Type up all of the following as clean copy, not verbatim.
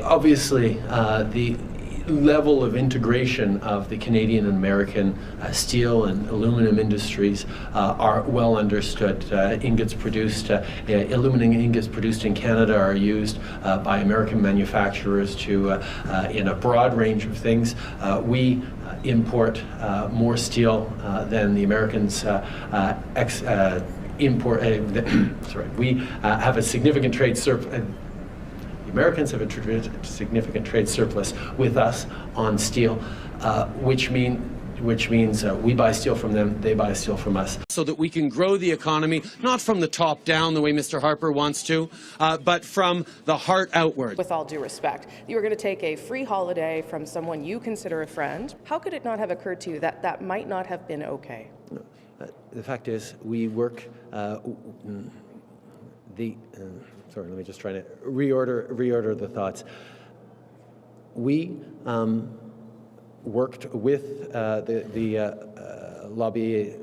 Obviously, the level of integration of the Canadian and American steel and aluminum industries are well understood. Ingots produced, aluminum ingots produced in Canada are used by American manufacturers to, in a broad range of things. We import more steel than the Americans import. Sorry, we have a significant trade surplus. The Americans have a significant trade surplus with us on steel, which means we buy steel from them, they buy steel from us. So that we can grow the economy, not from the top down the way Mr. Harper wants to, but from the heart outward. With all due respect, you were going to take a free holiday from someone you consider a friend. How could it not have occurred to you that that might not have been okay? No. The fact is, we work sorry, let me just try to reorder the thoughts. We worked with the lobby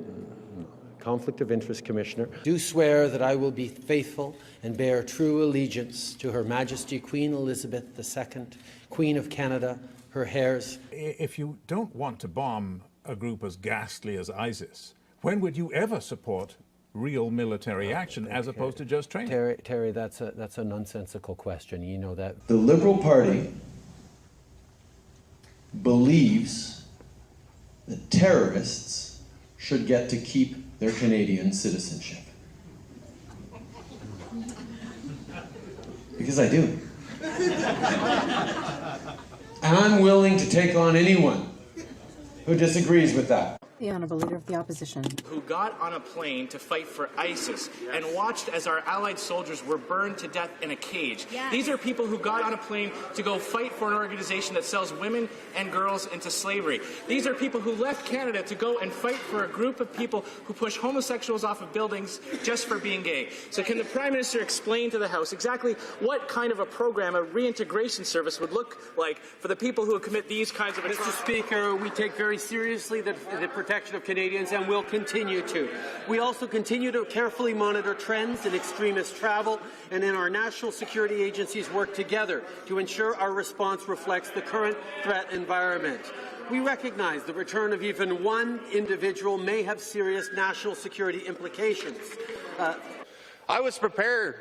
conflict of interest commissioner. Do swear that I will be faithful and bear true allegiance to Her Majesty Queen Elizabeth II, Queen of Canada, her heirs. If you don't want to bomb a group as ghastly as ISIS, when would you ever support real military action as opposed to just training? Terry, that's a nonsensical question. You know that. The Liberal Party believes that terrorists should get to keep their Canadian citizenship. Because I do. And I'm willing to take on anyone who disagrees with that. The Honourable Leader of the Opposition. Who got on a plane to fight for ISIS and watched as our allied soldiers were burned to death in a cage. Yes. These are people who got on a plane to go fight for an organization that sells women and girls into slavery. These are people who left Canada to go and fight for a group of people who push homosexuals off of buildings just for being gay. So can the Prime Minister explain to the House exactly what kind of a program, a reintegration service would look like for the people who commit these kinds of atrocities? Mr. Speaker, we take very seriously the protection of Canadians and will continue to. We also continue to carefully monitor trends in extremist travel, and in our national security agencies work together to ensure our response reflects the current threat environment. We recognize the return of even one individual may have serious national security implications. I was prepared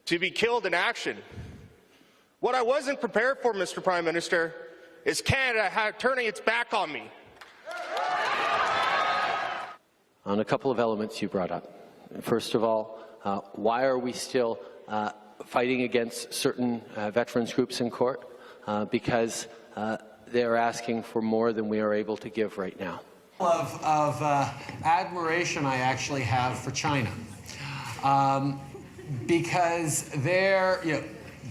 to be killed in action. What I wasn't prepared for, Mr. Prime Minister, is Canada turning its back on me. On a couple of elements you brought up. First of all, why are we still fighting against certain veterans groups in court? Because they're asking for more than we are able to give right now. Of admiration I actually have for China, because their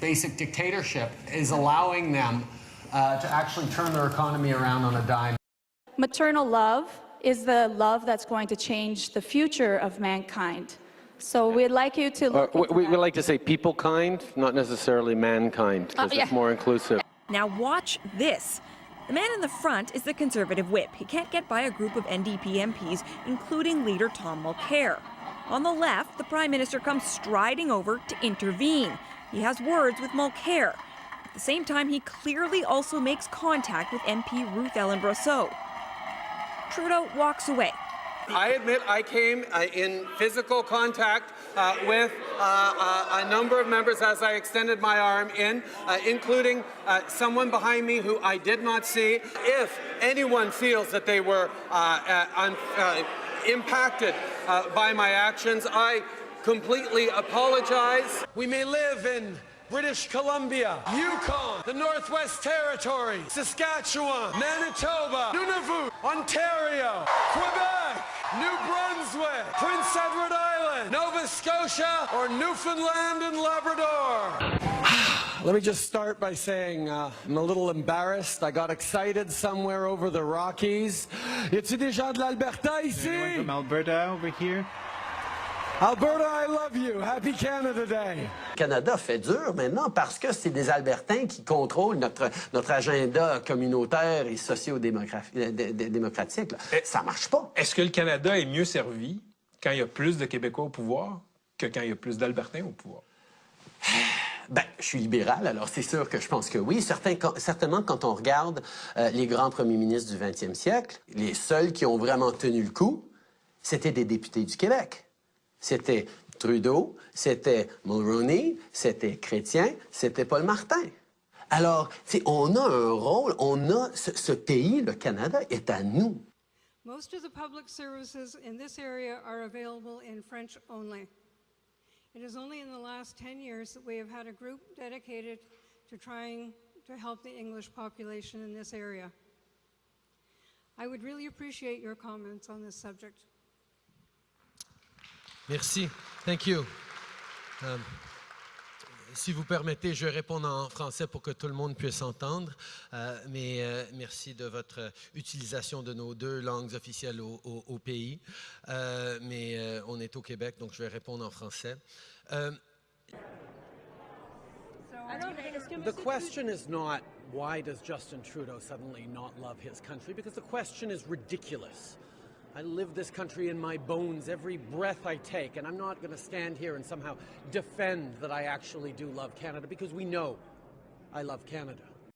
basic dictatorship is allowing them to actually turn their economy around on a dime. Maternal love is the love that's going to change the future of mankind. So we'd like you to look we like to say people kind, not necessarily mankind, because it's more inclusive. Now watch this. The man in the front is the Conservative whip. He can't get by a group of NDP MPs, including leader Tom Mulcair. On the left, the Prime Minister comes striding over to intervene. He has words with Mulcair. At the same time, he clearly also makes contact with MP Ruth Ellen Brosseau. Trudeau walks away. I admit I came in physical contact with a number of members as I extended my arm in, including someone behind me who I did not see. If anyone feels that they were impacted by my actions, I completely apologize. We may live in British Columbia, Yukon, the Northwest Territories, Saskatchewan, Manitoba, Nunavut, Ontario, Quebec, New Brunswick, Prince Edward Island, Nova Scotia, or Newfoundland and Labrador. Let me just start by saying I'm a little embarrassed. I got excited somewhere over the Rockies. Y a-t-il des gens de l'Alberta ici? Anyone from Alberta over here? Alberta, I love you. Happy Canada Day. Canada fait dur maintenant parce que c'est des Albertains qui contrôlent notre agenda communautaire et socio-démocratique. Ça marche pas. Est-ce que le Canada est mieux servi quand il y a plus de Québécois au pouvoir que quand il y a plus d'Albertains au pouvoir? Ben, je suis libéral, alors c'est sûr que je pense que oui. Certainement, quand on regarde les grands premiers ministres du 20e siècle, les seuls qui ont vraiment tenu le coup, c'était des députés du Québec. C'était Trudeau, c'était Mulroney, c'était Chrétien, c'était Paul Martin. Alors, on a un rôle, ce pays, le Canada, est à nous. Most of the public services in this area are available in French only. It is only in the last 10 years that we have had a group dedicated to trying to help the English population in this area. I would really appreciate your comments on this subject. Merci. Thank you. Si vous permettez, je vais répondre en français pour que tout le monde puisse entendre. Mais merci de votre utilisation de nos deux langues officielles au pays. Mais on est au Québec, donc je vais répondre en français. The question is not why does Justin Trudeau suddenly not love his country, because the question is ridiculous. I live this country in my bones every breath I take, and I'm not going to stand here and somehow defend that I actually do love Canada, because we know I love Canada.